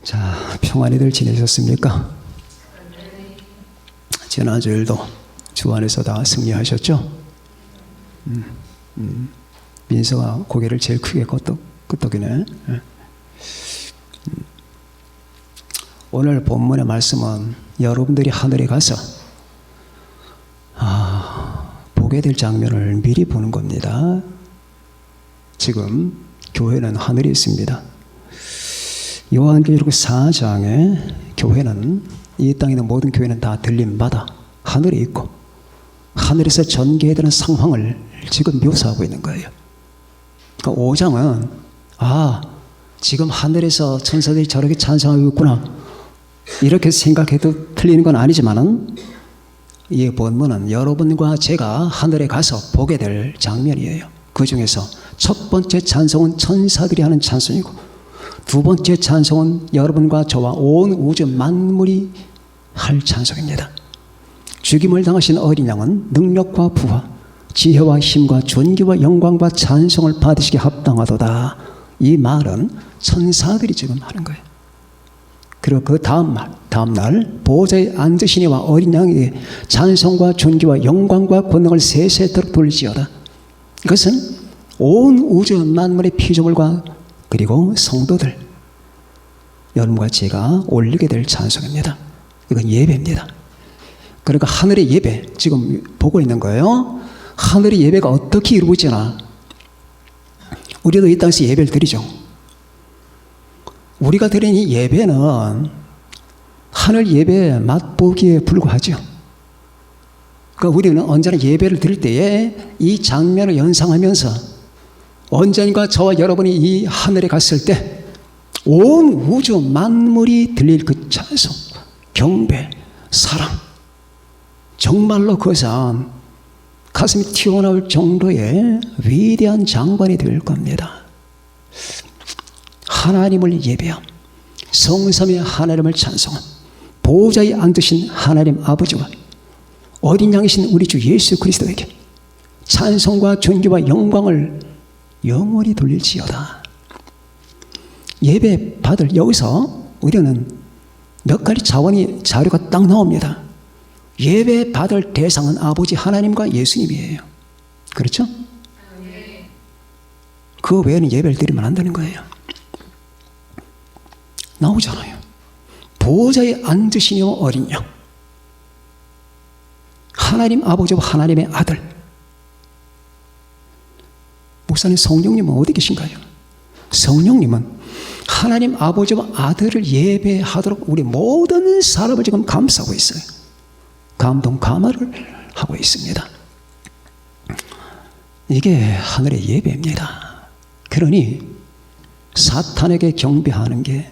자, 평안히들 지내셨습니까? 지난주일도 주 안에서 다 승리하셨죠? 민서가 고개를 제일 크게 끄덕이네. 오늘 본문의 말씀은 여러분들이 하늘에 가서 보게 될 장면을 미리 보는 겁니다. 지금 교회는 하늘에 있습니다. 요한계시록 4장에 교회는, 이 땅에 있는 모든 교회는 다 들림받아 하늘에 있고 하늘에서 전개해야 되는 상황을 지금 묘사하고 있는 거예요. 그러니까 5장은 지금 하늘에서 천사들이 저렇게 찬송하고 있구나 이렇게 생각해도 틀리는 건 아니지만은, 이 본문은 여러분과 제가 하늘에 가서 보게 될 장면이에요. 그 중에서 첫 번째 찬송은 천사들이 하는 찬송이고, 두 번째 찬송은 여러분과 저와 온 우주 만물이 할 찬송입니다. 죽임을 당하신 어린 양은 능력과 부와 지혜와 힘과 존귀와 영광과 찬송을 받으시기 합당하도다. 이 말은 천사들이 지금 하는 거예요. 그리고 그 다음날 보좌에 앉으신 이와 어린 양에게 찬송과 존귀와 영광과 권능을 세세토록 돌리지어다. 이것은 온 우주 만물의 피조물과 그리고 성도들, 여러분과 제가 올리게 될 찬송입니다. 이건 예배입니다. 그러니까 하늘의 예배, 지금 보고 있는 거예요. 하늘의 예배가 어떻게 이루어지나. 우리도 이 땅에서 예배를 드리죠. 우리가 드리는 이 예배는 하늘 예배의 맛보기에 불과하죠. 그러니까 우리는 언제나 예배를 드릴 때에 이 장면을 연상하면서 언젠가 저와 여러분이 이 하늘에 갔을 때 온 우주 만물이 들릴 그 찬송, 경배, 사랑, 정말로 그것은 가슴이 튀어나올 정도의 위대한 장관이 될 겁니다. 하나님을 예배함, 성삼위 하나님을 찬송함, 보좌에 앉으신 하나님 아버지와 어린 양이신 우리 주 예수 그리스도에게 찬송과 존귀와 영광을 영원히 돌릴지어다. 예배 받을, 여기서 우리는 몇 가지 자료가 딱 나옵니다. 예배 받을 대상은 아버지 하나님과 예수님이에요. 그렇죠? 그 외에는 예배를 드리면 안 되는 거예요. 나오잖아요. 보좌에 앉으신 이와 어린 양, 하나님 아버지와 하나님의 아들. 목사님, 성령님은 어디 계신가요? 성령님은 하나님 아버지와 아들을 예배하도록 우리 모든 사람을 지금 감싸고 있어요. 감동 감화를 하고 있습니다. 이게 하늘의 예배입니다. 그러니 사탄에게 경배하는 게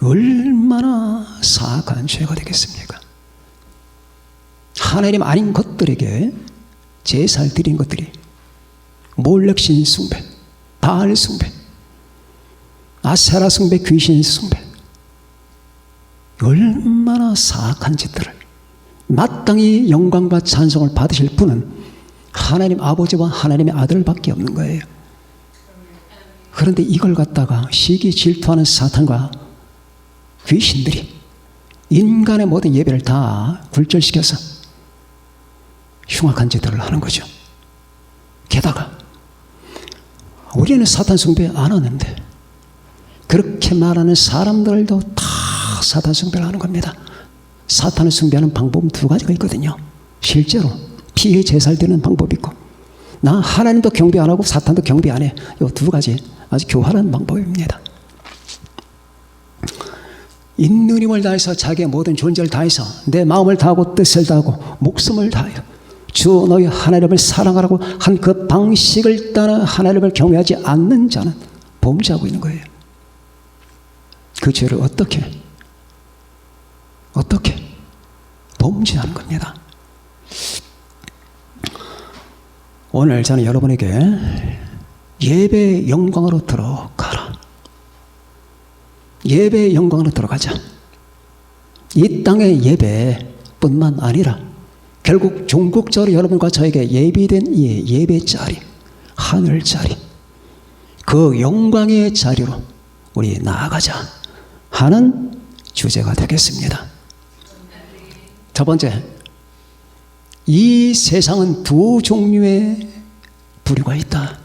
얼마나 사악한 죄가 되겠습니까? 하나님 아닌 것들에게 제사를 드린 것들이 몰렉신 숭배, 바알 숭배, 아세라 숭배, 귀신 숭배, 얼마나 사악한 짓들을, 마땅히 영광과 찬송을 받으실 분은 하나님 아버지와 하나님의 아들밖에 없는 거예요. 그런데 이걸 갖다가 시기 질투하는 사탄과 귀신들이 인간의 모든 예배를 다 굴절시켜서 흉악한 짓들을 하는 거죠. 게다가 우리는 사탄 숭배 안 하는데 그렇게 말하는 사람들도 다 사탄 숭배를 하는 겁니다. 사탄을 숭배하는 방법은 두 가지가 있거든요. 실제로 피해 제사를 드리는 방법이 있고, 나 하나님도 경배 안 하고 사탄도 경배 안 해. 이 두 가지 아주 교활한 방법입니다. 있는 힘을 다해서 자기의 모든 존재를 다해서 내 마음을 다하고 뜻을 다하고 목숨을 다하여 주 너희 하나님을 사랑하라고 한 그 방식을 따라 하나님을 경외하지 않는 자는 범죄하고 있는 거예요. 그 죄를 어떻게 범죄하는 겁니다. 오늘 저는 여러분에게 예배의 영광으로 들어가라. 예배의 영광으로 들어가자. 이 땅의 예배뿐만 아니라 결국 종국적으로 여러분과 저에게 예비된 이 예배 자리, 하늘 자리, 그 영광의 자리로 우리 나아가자 하는 주제가 되겠습니다. 첫 번째, 이 세상은 두 종류의 부류가 있다.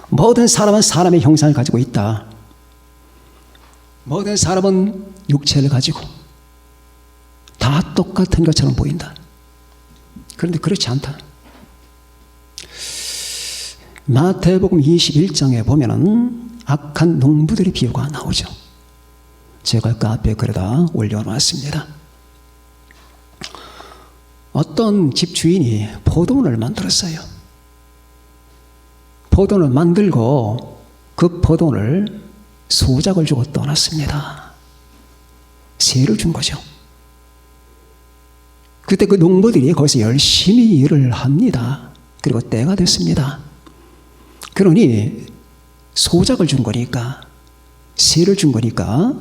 모든 사람은 사람의 형상을 가지고 있다. 모든 사람은 육체를 가지고 다 똑같은 것처럼 보인다. 그런데 그렇지 않다. 마태복음 21장에 보면은 악한 농부들의 비유가 나오죠. 제가 그 앞에 글에다 올려놨습니다. 어떤 집 주인이 포도원을 만들었어요. 포도원을 만들고 그 포도원을 소작을 주고 떠났습니다. 세를 준 거죠. 그때 그 농부들이 거기서 열심히 일을 합니다. 그리고 때가 됐습니다. 그러니 소작을 준 거니까, 세를 준 거니까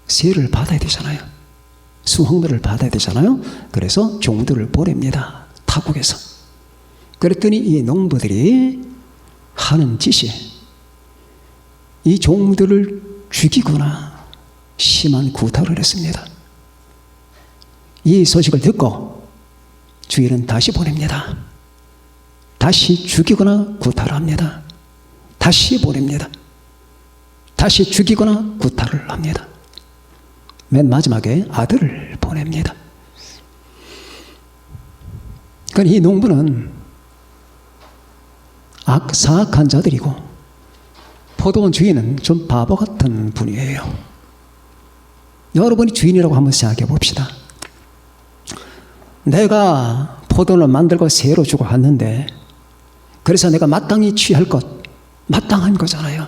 세를 받아야 되잖아요. 수확물을 받아야 되잖아요. 그래서 종들을 보냅니다. 타국에서. 그랬더니 이 농부들이 하는 짓이 이 종들을 죽이거나 심한 구타를 했습니다. 이 소식을 듣고 주인은 다시 보냅니다. 다시 죽이거나 구타를 합니다. 다시 보냅니다. 다시 죽이거나 구타를 합니다. 맨 마지막에 아들을 보냅니다. 그러니까 이 농부는 사악한 자들이고 포도원 주인은 좀 바보 같은 분이에요. 여러분이 주인이라고 한번 생각해 봅시다. 내가 포도원을 만들고 세로 주고 갔는데, 그래서 내가 마땅히 취할 것, 마땅한 거잖아요.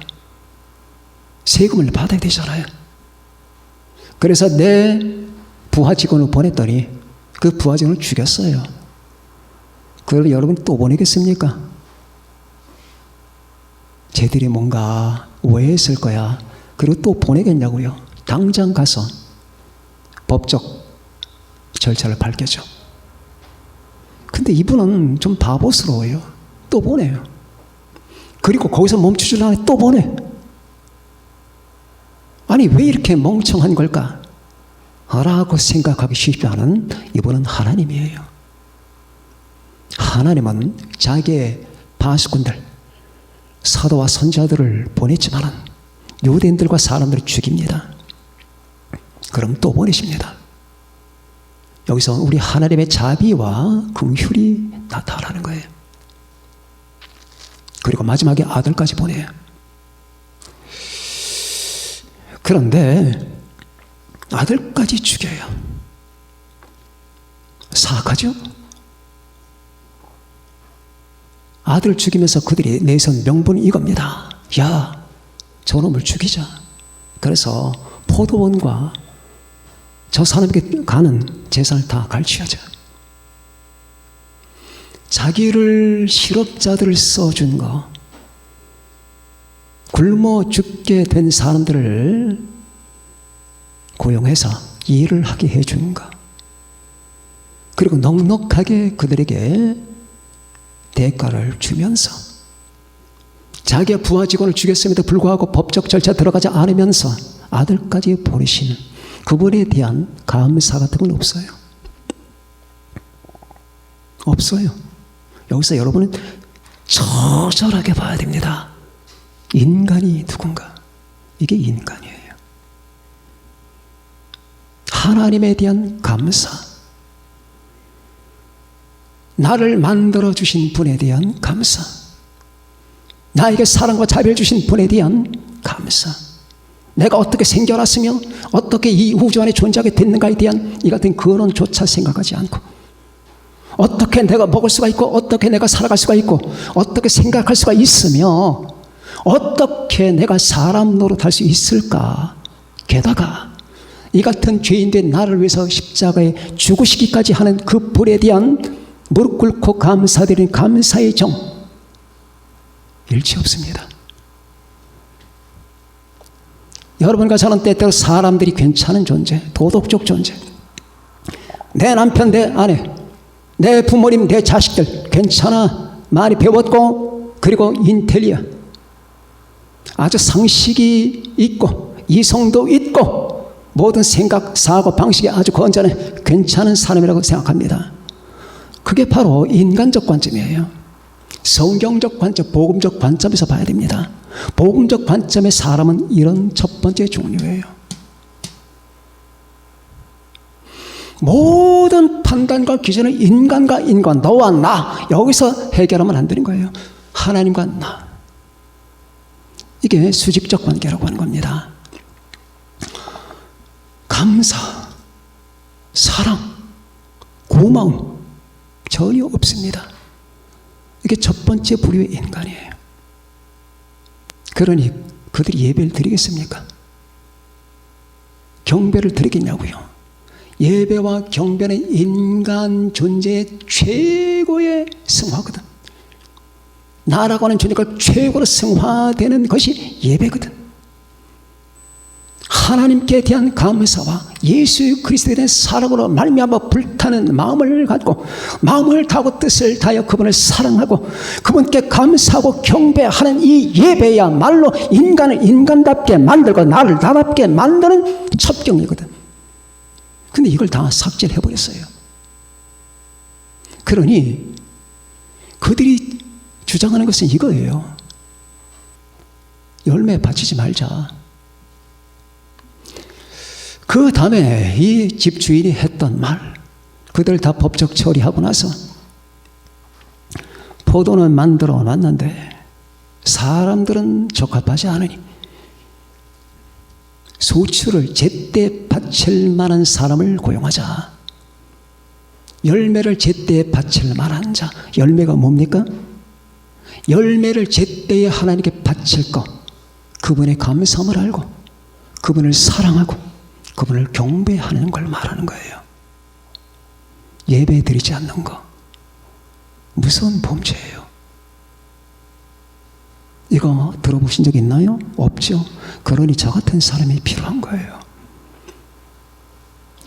세금을 받아야 되잖아요. 그래서 내 부하 직원을 보냈더니 그 부하 직원을 죽였어요. 그걸 여러분 또 보내겠습니까? 쟤들이 뭔가 오해했을 거야. 그리고 또 보내겠냐고요. 당장 가서 법적 절차를 밟겠죠. 근데 이분은 좀 바보스러워요. 또 보내요. 그리고 거기서 멈추질 않아요. 또 보내. 아니, 왜 이렇게 멍청한 걸까? 라고 생각하기 쉽지 않은 이분은 하나님이에요. 하나님은 자기의 바수꾼들, 사도와 선지자들을 보냈지만 유대인들과 사람들을 죽입니다. 그럼 또 보내십니다. 여기서 우리 하나님의 자비와 긍휼이 나타나는 거예요. 그리고 마지막에 아들까지 보내요. 그런데 아들까지 죽여요. 사악하죠? 아들을 죽이면서 그들이 내세운 명분이 이겁니다. 야, 저놈을 죽이자. 그래서 포도원과 저 사람에게 가는 재산을 다 갈취하자. 자기를 실업자들을 써준 거, 굶어 죽게 된 사람들을 고용해서 일을 하게 해주는 거, 그리고 넉넉하게 그들에게 대가를 주면서 자기의 부하 직원을 죽였음에도 불구하고 법적 절차 들어가지 않으면서 아들까지 보내시는 그분에 대한 감사 같은 건 없어요. 없어요. 여기서 여러분은 처절하게 봐야 됩니다. 인간이 누군가? 이게 인간이에요. 하나님에 대한 감사, 나를 만들어주신 분에 대한 감사, 나에게 사랑과 자비를 주신 분에 대한 감사, 내가 어떻게 생겨났으며 어떻게 이 우주 안에 존재하게 됐는가에 대한 이 같은 근원조차 생각하지 않고, 어떻게 내가 먹을 수가 있고 어떻게 내가 살아갈 수가 있고 어떻게 생각할 수가 있으며 어떻게 내가 사람 노릇할 수 있을까, 게다가 이 같은 죄인된 나를 위해서 십자가에 죽으시기까지 하는 그 불에 대한 무릎 꿇고 감사드리는 감사의 정, 일치 없습니다. 여러분과 저는 때때로 사람들이 괜찮은 존재, 도덕적 존재, 내 남편, 내 아내, 내 부모님, 내 자식들 괜찮아, 많이 배웠고 그리고 인텔리어, 아주 상식이 있고 이성도 있고 모든 생각, 사고 방식이 아주 건전해 괜찮은 사람이라고 생각합니다. 그게 바로 인간적 관점이에요. 성경적 관점, 복음적 관점에서 봐야 됩니다. 복음적 관점의 사람은 이런 첫 번째 종류예요. 모든 판단과 기준은 인간과 인간, 너와 나, 여기서 해결하면 안 되는 거예요. 하나님과 나. 이게 수직적 관계라고 하는 겁니다. 감사, 사랑, 고마움 전혀 없습니다. 이게 첫 번째 부류의 인간이에요. 그러니 그들이 예배를 드리겠습니까? 경배를 드리겠냐고요? 예배와 경배는 인간 존재의 최고의 승화거든. 나라고 하는 존재가 최고로 승화되는 것이 예배거든. 하나님께 대한 감사와 예수 그리스도에 대한 사랑으로 말미암아 불타는 마음을 갖고 마음을 다하고 뜻을 다하여 그분을 사랑하고 그분께 감사하고 경배하는 이 예배야말로 인간을 인간답게 만들고 나를 나답게 만드는 첩경이거든. 근데 이걸 다 삭제를 해버렸어요. 그러니 그들이 주장하는 것은 이거예요. 열매 바치지 말자. 그 다음에 이 집주인이 했던 말, 그들 다 법적 처리하고 나서 포도는 만들어 놨는데 사람들은 적합하지 않으니 소출을 제때 바칠 만한 사람을 고용하자. 열매를 제때 바칠 만한 자. 열매가 뭡니까? 열매를 제때에 하나님께 바칠 것, 그분의 감사함을 알고 그분을 사랑하고 그분을 경배하는 걸 말하는 거예요. 예배 드리지 않는 거 무서운 범죄예요. 이거 들어보신 적 있나요? 없죠. 그러니 저 같은 사람이 필요한 거예요.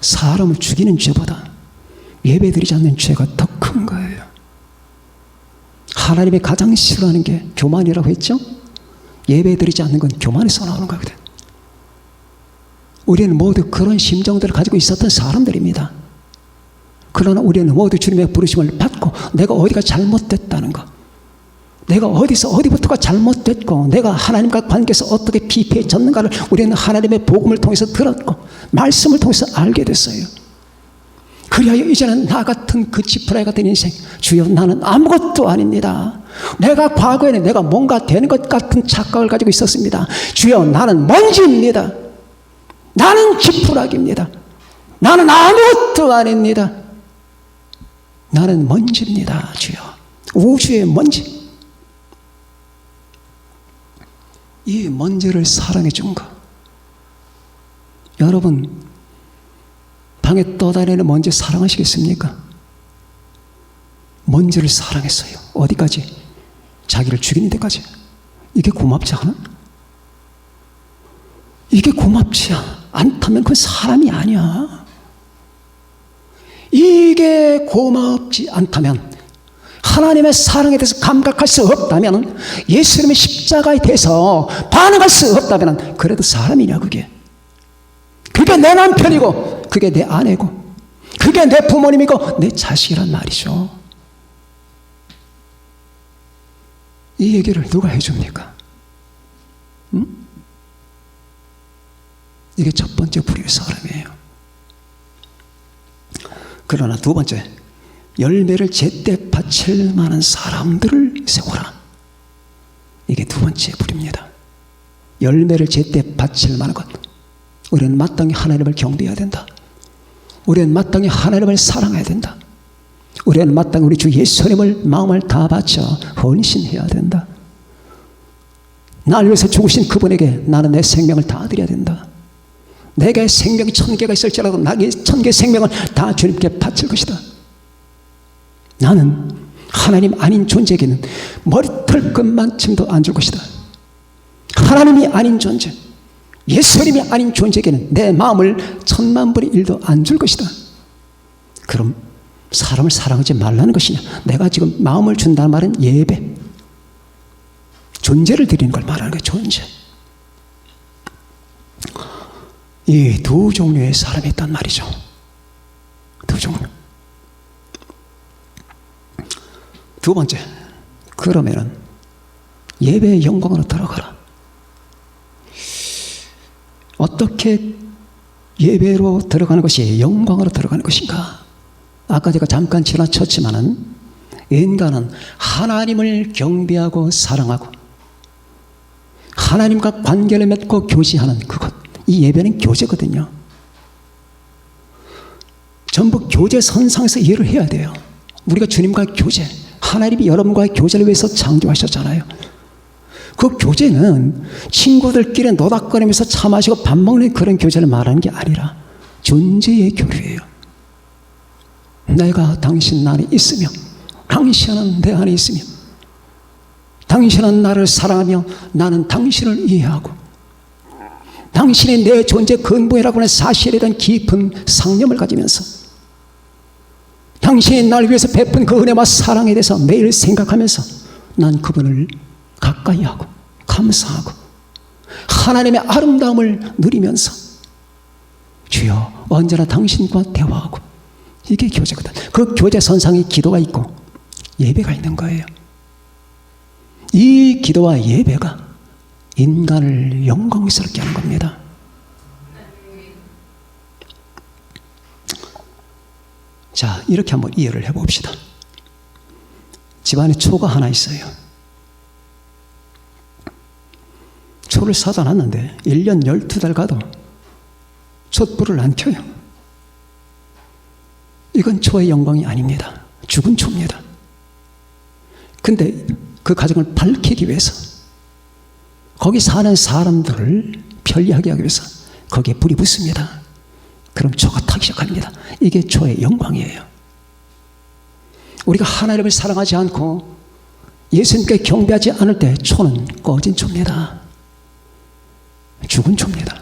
사람을 죽이는 죄보다 예배 드리지 않는 죄가 더 큰 거예요. 하나님이 가장 싫어하는 게 교만이라고 했죠? 예배 드리지 않는 건 교만에서 나오는 거거든. 우리는 모두 그런 심정들을 가지고 있었던 사람들입니다. 그러나 우리는 모두 주님의 부르심을 받고 내가 어디가 잘못됐다는 것, 내가 어디부터가 잘못됐고 내가 하나님과 관계에서 어떻게 피폐해졌는가를 우리는 하나님의 복음을 통해서 들었고 말씀을 통해서 알게 됐어요. 그리하여 이제는 나 같은 그 지푸라기 같은 인생, 주여 나는 아무것도 아닙니다. 내가 과거에는 내가 뭔가 되는 것 같은 착각을 가지고 있었습니다. 주여 나는 먼지입니다. 나는 지푸라기입니다. 나는 아무것도 아닙니다. 나는 먼지입니다. 주여, 우주의 먼지. 이 먼지를 사랑해 준 것. 여러분 방에 떠다니는 먼지 사랑하시겠습니까? 먼지를 사랑했어요. 어디까지? 자기를 죽이는 데까지. 이게 고맙지 않아? 이게 고맙지 않다면 그건 사람이 아니야. 이게 고맙지 않다면, 하나님의 사랑에 대해서 감각할 수 없다면, 예수님의 십자가에 대해서 반응할 수 없다면 그래도 사람이냐 그게? 그게 내 남편이고 그게 내 아내고 그게 내 부모님이고 내 자식이란 말이죠. 이 얘기를 누가 해줍니까? 이게 첫 번째 부류의 사람이에요. 그러나 두 번째, 열매를 제때 바칠 만한 사람들을 세워라. 이게 두 번째 부류입니다. 열매를 제때 바칠 만한 것. 우리는 마땅히 하나님을 경배해야 된다. 우리는 마땅히 하나님을 사랑해야 된다. 우리는 마땅히 우리 주 예수님을 마음을 다 바쳐 헌신해야 된다. 나를 위해서 죽으신 그분에게 나는 내 생명을 다 드려야 된다. 내게 생명이 1000개가 있을지라도 나의 1000개의 생명을 다 주님께 바칠 것이다. 나는 하나님 아닌 존재에게는 머리털끝만큼도 안 줄 것이다. 하나님이 아닌 존재, 예수님이 아닌 존재에게는 내 마음을 10,000,000분의 1도 안 줄 것이다. 그럼 사람을 사랑하지 말라는 것이냐? 내가 지금 마음을 준다는 말은 예배, 존재를 드리는 걸 말하는 거예요. 존재. 이 두 종류의 사람이 있단 말이죠. 두 종류. 두 번째, 그러면은 예배의 영광으로 들어가라. 어떻게 예배로 들어가는 것이 영광으로 들어가는 것인가? 아까 제가 잠깐 지나쳤지만은 인간은 하나님을 경배하고 사랑하고 하나님과 관계를 맺고 교제하는 그것, 이 예배는 교제거든요. 전부 교제 선상에서 이해를 해야 돼요. 우리가 주님과 교제, 하나님이 여러분과의 교제를 위해서 창조하셨잖아요. 그 교제는 친구들끼리 노닥거리면서 차 마시고 밥 먹는 그런 교제를 말하는 게 아니라 존재의 교류예요. 내가 당신 안에 있으며 당신은 내 안에 있으며 당신은 나를 사랑하며 나는 당신을 이해하고 당신이 내 존재 근본이라고 하는 사실에 대한 깊은 상념을 가지면서 당신이 나를 위해서 베푼 그 은혜와 사랑에 대해서 매일 생각하면서 난 그분을 가까이 하고 감사하고 하나님의 아름다움을 누리면서 주여 언제나 당신과 대화하고, 이게 교제거든. 그 교제 선상에 기도가 있고 예배가 있는 거예요. 이 기도와 예배가 인간을 영광스럽게 하는 겁니다. 자, 이렇게 한번 이해를 해봅시다. 집안에 초가 하나 있어요. 초를 사다 놨는데 1년 12달 가도 촛불을 안 켜요. 이건 초의 영광이 아닙니다. 죽은 초입니다. 근데 그 가정을 밝히기 위해서, 거기 사는 사람들을 편리하게 하기 위해서 거기에 불이 붙습니다. 그럼 초가 타기 시작합니다. 이게 초의 영광이에요. 우리가 하나님을 사랑하지 않고 예수님께 경배하지 않을 때 초는 꺼진 초입니다. 죽은 초입니다.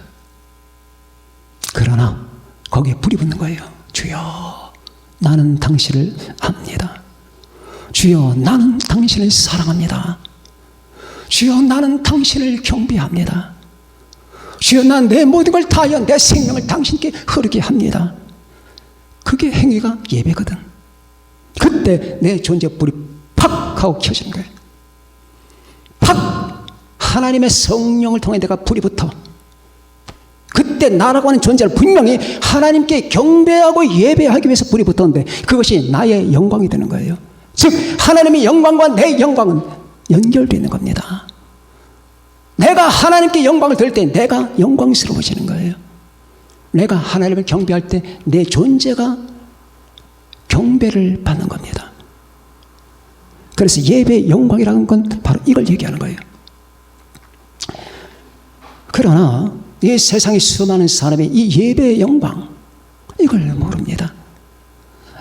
그러나 거기에 불이 붙는 거예요. 주여 나는 당신을 압니다. 주여 나는 당신을 사랑합니다. 주여 나는 당신을 경배합니다. 주여 난 내 모든 걸 다하여 내 생명을 당신께 흐르게 합니다. 그게 행위가 예배거든. 그때 내 존재 불이 팍 하고 켜지는 거예요. 팍! 하나님의 성령을 통해 내가 불이 붙어 그때 나라고 하는 존재를 분명히 하나님께 경배하고 예배하기 위해서 불이 붙었는데 그것이 나의 영광이 되는 거예요. 즉 하나님의 영광과 내 영광은 연결되어 있는 겁니다. 내가 하나님께 영광을 드릴 때 내가 영광스러워지는 거예요. 내가 하나님을 경배할 때 내 존재가 경배를 받는 겁니다. 그래서 예배의 영광이라는 건 바로 이걸 얘기하는 거예요. 그러나 이 세상의 수많은 사람이 이 예배의 영광, 이걸 모릅니다.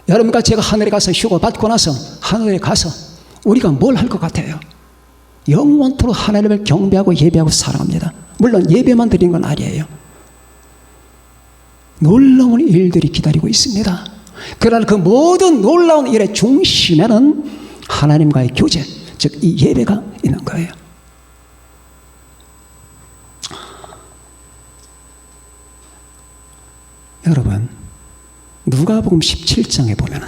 여러분과 제가 하늘에 가서 휴가 받고 나서 하늘에 가서 우리가 뭘 할 것 같아요? 영원토록 하나님을 경배하고 예배하고 사랑합니다. 물론 예배만 드리는 건 아니에요. 놀라운 일들이 기다리고 있습니다. 그러나 그 모든 놀라운 일의 중심에는 하나님과의 교제, 즉 이 예배가 있는 거예요. 여러분, 누가복음 17장에 보면은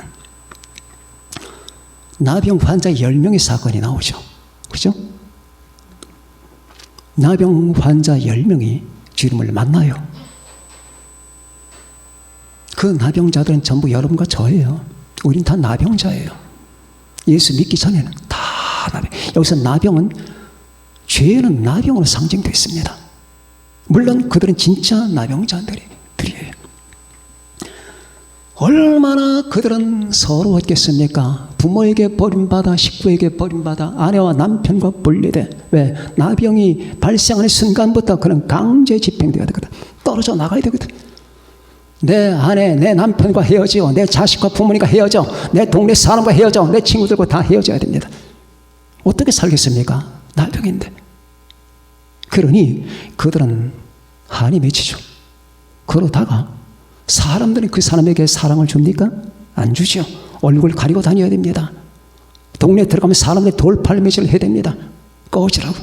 나병 환자 10명의 사건이 나오죠. 그죠? 나병 환자 10명이 주님을 만나요. 그 나병자들은 전부 여러분과 저예요. 우린 다 나병자예요. 예수 믿기 전에는 다 나병. 여기서 나병은, 죄는 나병으로 상징되어 있습니다. 물론 그들은 진짜 나병자들이에요. 얼마나 그들은 서러웠겠습니까? 부모에게 버림받아, 식구에게 버림받아, 아내와 남편과 분리돼. 왜? 나병이 발생하는 순간부터 그는 강제 집행되어야 되거든. 떨어져 나가야 되거든. 내 아내, 내 남편과 헤어져, 내 자식과 부모님과 헤어져, 내 동네 사람과 헤어져, 내 친구들과 다 헤어져야 됩니다. 어떻게 살겠습니까? 나병인데. 그러니 그들은 한이 맺히죠. 그러다가 사람들이 그 사람에게 사랑을 줍니까? 안 주죠. 얼굴 가리고 다녀야 됩니다. 동네에 들어가면 사람들이 돌팔매질을 해야 됩니다. 꺼지라고.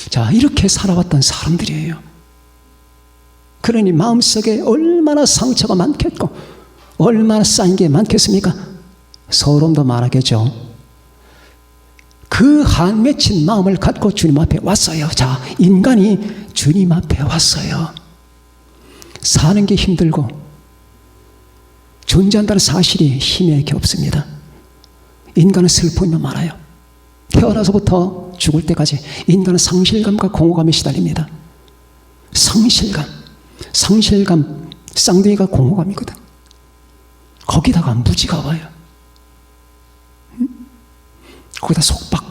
자, 이렇게 살아왔던 사람들이에요. 그러니 마음속에 얼마나 상처가 많겠고 얼마나 쌓인 게 많겠습니까? 서름도 말하겠죠. 그 한 맺힌 마음을 갖고 주님 앞에 왔어요. 자, 인간이 주님 앞에 왔어요. 사는 게 힘들고 존재한다는 사실이 힘이 없습니다. 인간은 슬픔이 많아요. 태어나서부터 죽을 때까지 인간은 상실감과 공허감에 시달립니다. 상실감, 쌍둥이가 공허감이거든. 거기다가 무지가 와요. 거기다 속박.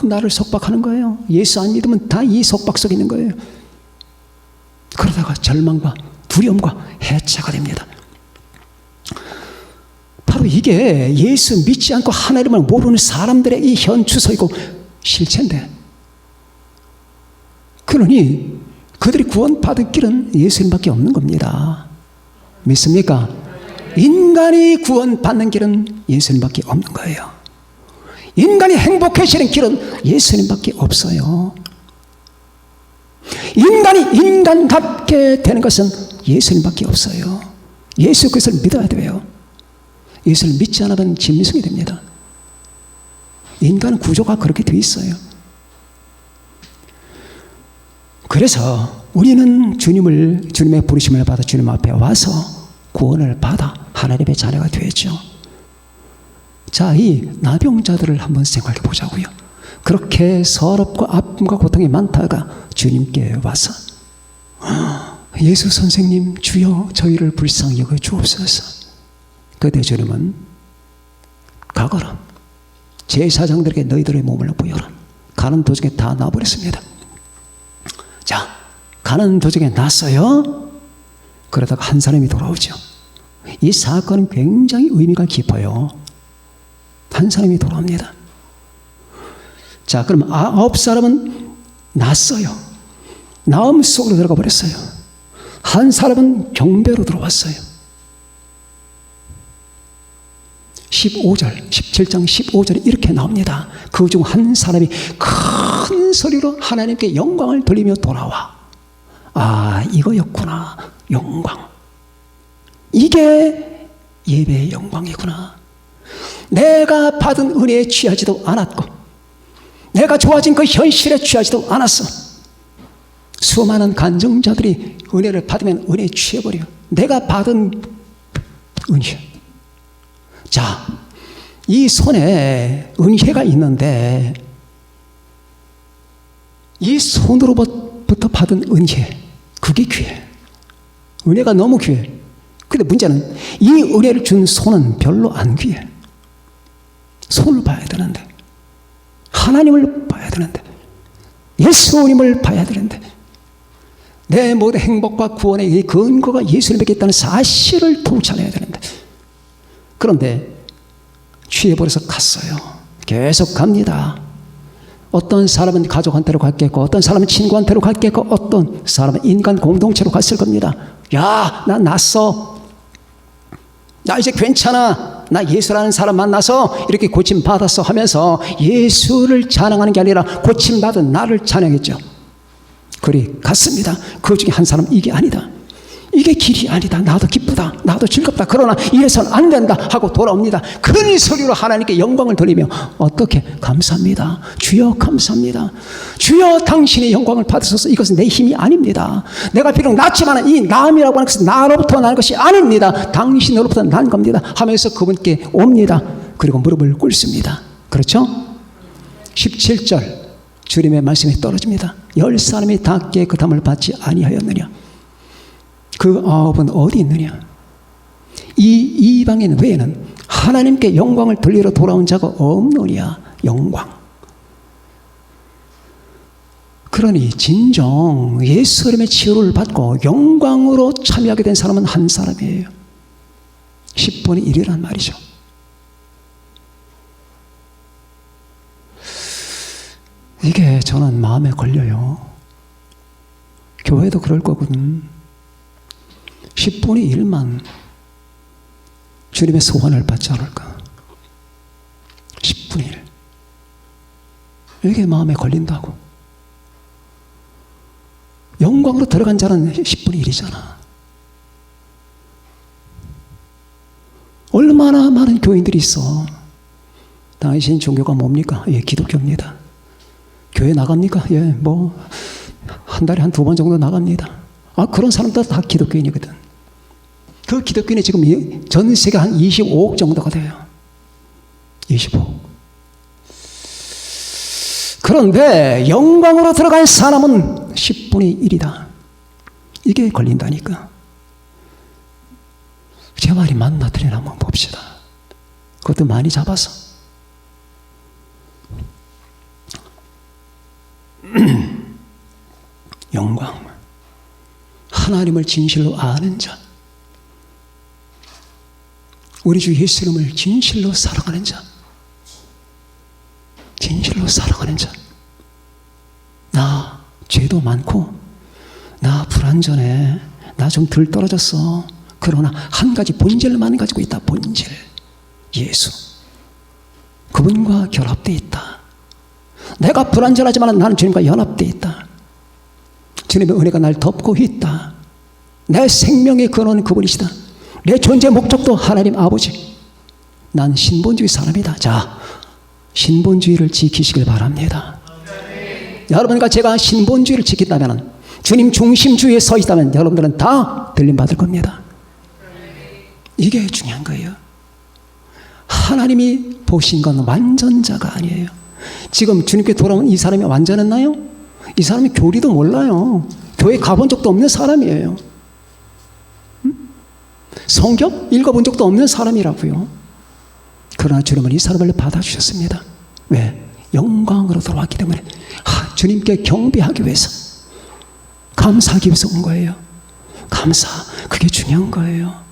나를 속박하는 거예요. 예수 안 믿으면 다 이 속박 속에 있는 거예요. 그러다가 절망과 두려움과 해체가 됩니다. 바로 이게 예수 믿지 않고 하나님을 모르는 사람들의 이 현주소이고 실체인데, 그러니 그들이 구원받을 길은 예수님밖에 없는 겁니다. 믿습니까? 인간이 구원받는 길은 예수님밖에 없는 거예요. 인간이 행복해지는 길은 예수님밖에 없어요. 인간이 인간답게 되는 것은 예수님밖에 없어요. 예수 그리스도를 믿어야 돼요. 예수를 믿지 않으면 짐승이 됩니다. 인간 구조가 그렇게 되어 있어요. 그래서 우리는 주님의 부르심을 받아 주님 앞에 와서 구원을 받아 하나님의 자녀가 되었죠. 자, 이 나병자들을 한번 생각해 보자고요. 그렇게 서럽고 아픔과 고통이 많다가 주님께 와서 예수 선생님, 주여 저희를 불쌍히 여겨 주옵소서. 그때 주님은 가거라. 제사장들에게 너희들의 몸을 보여라. 가는 도중에 다 놔버렸습니다. 자, 가는 도중에 났어요. 그러다가 한 사람이 돌아오죠. 이 사건은 굉장히 의미가 깊어요. 한 사람이 돌아옵니다. 자, 그럼 9사람은 났어요. 나음 속으로 들어가 버렸어요. 한 사람은 경배로 들어왔어요. 17장 15절에 이렇게 나옵니다. 그 중 한 사람이 큰 소리로 하나님께 영광을 돌리며 돌아와. 아, 이거였구나. 영광. 이게 예배의 영광이구나. 내가 받은 은혜에 취하지도 않았고 내가 좋아진 그 현실에 취하지도 않았어. 수많은 간증자들이 은혜를 받으면 은혜에 취해버려. 내가 받은 은혜. 자, 이 손에 은혜가 있는데 이 손으로부터 받은 은혜, 그게 귀해. 은혜가 너무 귀해. 근데 문제는 이 은혜를 준 손은 별로 안 귀해. 손을 봐야 되는데, 하나님을 봐야 되는데, 예수님을 봐야 되는데, 내 모든 행복과 구원의 근거가 예수님에게 있다는 사실을 통찰해야 되는데, 그런데 취해버려서 갔어요. 계속 갑니다. 어떤 사람은 가족한테로 갔겠고, 어떤 사람은 친구한테로 갔겠고, 어떤 사람은 인간 공동체로 갔을 겁니다. 야, 나 났어. 나 이제 괜찮아. 나 예수라는 사람 만나서 이렇게 고침받았어 하면서 예수를 찬양하는 게 아니라 고침받은 나를 찬양했죠. 그리 갔습니다. 그 중에 한 사람은 이게 아니다. 이게 길이 아니다. 나도 기쁘다. 나도 즐겁다. 그러나 이래서는 안 된다 하고 돌아옵니다. 큰 소리로 하나님께 영광을 돌리며 어떻게? 감사합니다. 주여 감사합니다. 주여 당신의 영광을 받으소서. 이것은 내 힘이 아닙니다. 내가 비록 낳지만 이 남이라고 하는 것은 나로부터 난 것이 아닙니다. 당신으로부터 난 겁니다 하면서 그분께 옵니다. 그리고 무릎을 꿇습니다. 그렇죠? 17절 주님의 말씀이 떨어집니다. 10사람이 다 깨끗함을 받지 아니하였느냐? 그 9은 어디 있느냐? 이 이방인 외에는 하나님께 영광을 돌리러 돌아온 자가 없느냐? 영광. 그러니 진정 예수님의 치유를 받고 영광으로 참여하게 된 사람은 한 사람이에요. 10분의 1이란 말이죠. 이게 저는 마음에 걸려요. 교회도 그럴 거거든. 10분의 1만 주님의 소원을 받지 않을까? 10분의 10분의 1. 이게 마음에 걸린다고. 영광으로 들어간 자는 10분의 1이잖아. 얼마나 많은 교인들이 있어. 당신 종교가 뭡니까? 예, 기독교입니다. 교회 나갑니까? 예, 뭐 한 달에 한 2번 정도 나갑니다. 아, 그런 사람들 다 기독교인이거든. 그 기독교인이 지금 전 세계 한 25억 정도가 돼요. 25억. 그런데 영광으로 들어간 사람은 10분의 1이다. 이게 걸린다니까. 제 말이 맞나 틀리나 한번 봅시다. 그것도 많이 잡아서. 영광. 하나님을 진실로 아는 자. 우리 주 예수님을 진실로 사랑하는 자. 진실로 사랑하는 자. 나 죄도 많고 나 불완전해. 나 좀 덜 떨어졌어. 그러나 한 가지 본질만 가지고 있다. 본질. 예수. 그분과 결합되어 있다. 내가 불완전하지만 나는 주님과 연합되어 있다. 주님의 은혜가 날 덮고 있다. 내 생명의 근원은 그분이시다. 내 존재 목적도 하나님 아버지. 난 신본주의 사람이다. 자, 신본주의를 지키시길 바랍니다. 여러분과 제가 신본주의를 지킨다면, 주님 중심주의에 서 있다면 여러분들은 다 들림받을 겁니다. 이게 중요한 거예요. 하나님이 보신 건 완전자가 아니에요. 지금 주님께 돌아온 이 사람이 완전했나요? 이 사람이 교리도 몰라요. 교회 가본 적도 없는 사람이에요. 성경 읽어본 적도 없는 사람이라고요. 그러나 주님은 이 사람을 받아주셨습니다. 왜? 영광으로 돌아왔기 때문에. 주님께 경배하기 위해서, 감사하기 위해서 온 거예요. 감사, 그게 중요한 거예요.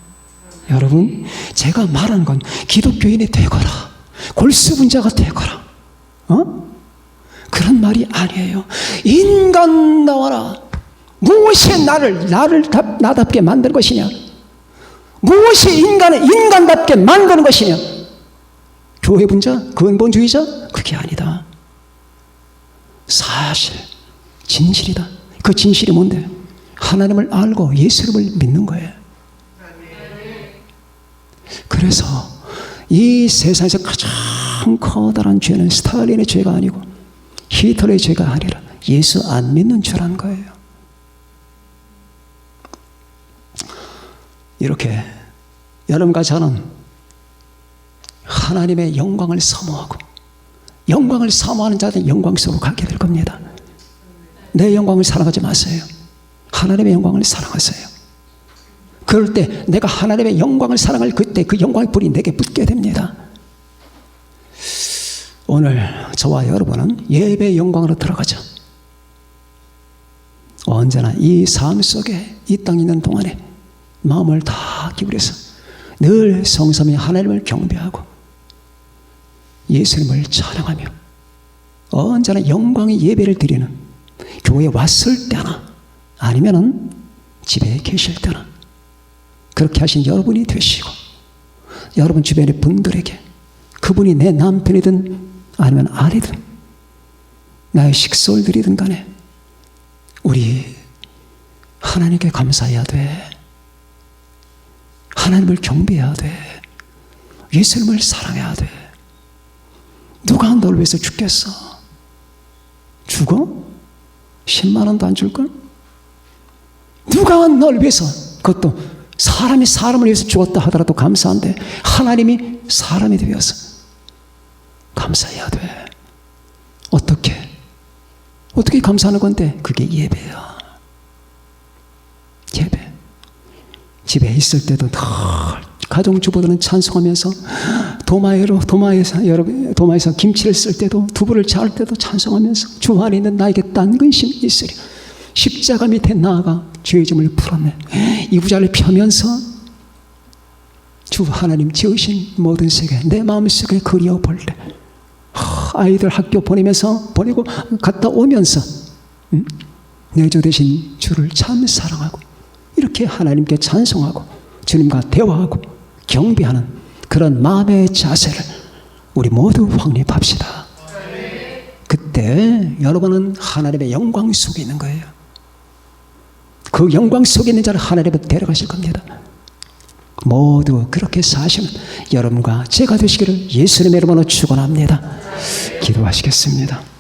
여러분, 제가 말하는 건 기독교인이 되거라, 골수분자가 되거라, 그런 말이 아니에요. 인간 나와라. 무엇이 나를 나답게 만든 것이냐? 무엇이 인간을 인간답게 만드는 것이냐? 교회 분자, 근본주의자? 그게 아니다. 사실, 진실이다. 그 진실이 뭔데? 하나님을 알고 예수님을 믿는 거예요. 그래서 이 세상에서 가장 커다란 죄는 스탈린의 죄가 아니고 히틀러의 죄가 아니라 예수 안 믿는 죄라는 거예요. 이렇게 여러분과 저는 하나님의 영광을 사모하고, 영광을 사모하는 자들은 영광 속으로 가게 될 겁니다. 내 영광을 사랑하지 마세요. 하나님의 영광을 사랑하세요. 그럴 때 내가 하나님의 영광을 사랑할 그때 그 영광의 불이 내게 붙게 됩니다. 오늘 저와 여러분은 예배의 영광으로 들어가죠. 언제나 이 삶 속에 이 땅에 있는 동안에 마음을 다 기울여서 늘 성삼위 하나님을 경배하고 예수님을 찬양하며 언제나 영광의 예배를 드리는, 교회에 왔을 때나 아니면은 집에 계실 때나 그렇게 하신 여러분이 되시고, 여러분 주변의 분들에게, 그분이 내 남편이든 아니면 아내든 나의 식솔들이든 간에 우리 하나님께 감사해야 돼. 하나님을 경배해야 돼. 예수님을 사랑해야 돼. 누가 너를 위해서 죽겠어? 죽어? 10만 원도 안 줄걸? 누가 너를 위해서, 그것도 사람이 사람을 위해서 죽었다 하더라도 감사한데 하나님이 사람이 되어서 감사해야 돼. 어떻게 감사하는 건데? 그게 예배야. 예배. 집에 있을 때도 늘 가정주부들은 찬송하면서, 도마에서 김치를 쓸 때도, 두부를 자를 때도 찬송하면서 주 안에 있는 나에게 딴 근심이 있으리. 십자가 밑에 나아가 죄의 짐을 풀었네. 이부자를 펴면서 주 하나님 지으신 모든 세계 내 마음속에 그리워볼래. 아이들 학교 보내고 갔다 오면서 내 주 되신 주를 참 사랑하고 이렇게 하나님께 찬송하고 주님과 대화하고 경배하는 그런 마음의 자세를 우리 모두 확립합시다. 그때 여러분은 하나님의 영광 속에 있는 거예요. 그 영광 속에 있는 자를 하나님은 데려가실 겁니다. 모두 그렇게 사시는 여러분과 제가 되시기를 예수님의 이름으로 축원합니다. 기도하시겠습니다.